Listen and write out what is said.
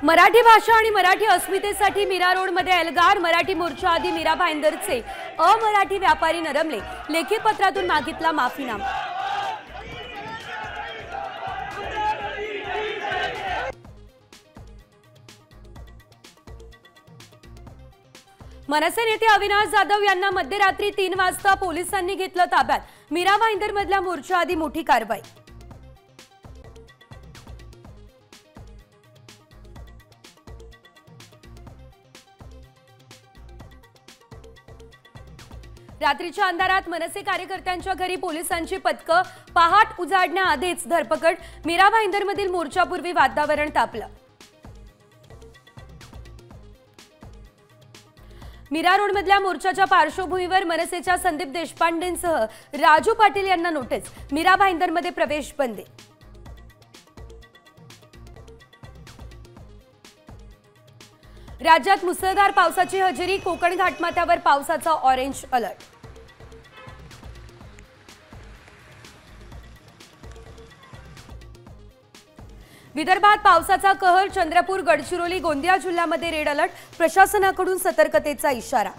मराठी भाषा आणि मराठी अस्मितेसाठी मीरा रोडमध्ये एल्गार मराठी मोर्चा आधी मीरा भाईंदरचे अमराठी व्यापारी नरमले। लेखी पत्रातून मागितला माफीनामा। मनसे नेते अविनाश जाधव यांना मध्यरात्री 3 वाजता पोलिसांनी घेतलं ताब्यात। मीरा भाईंदर मधल्या मोर्चा आधी मोठी कारवाई। रात्रीच्या अंधारात मनसे कार्यकर्त्यांच्या घरी पोलिसांची पथकं। पहाट उजाडण्याआधीच धरपकड। मीरा भाईंदरमधील मोर्चापूर्वी वातावरण तापलं। मीरा रोडमधल्या मोर्चाच्या पार्श्वभूमीवर मनसेच्या संदीप देशपांडेंसह राजू पाटील यांना नोटीस। मीरा भाईंदरमध्ये प्रवेश बंदी। राज्यात मुसळधार पावसाची हजेरी। कोकण घाटमाथ्यावर पावसाचा ऑरेंज अलर्ट। विदर्भात पावसाचा कहर। चंद्रपूर, गडचिरोली, गोंदिया जिल्ह्यामध्ये रेड अलर्ट। प्रशासनाकडून सतर्कतेचा इशारा।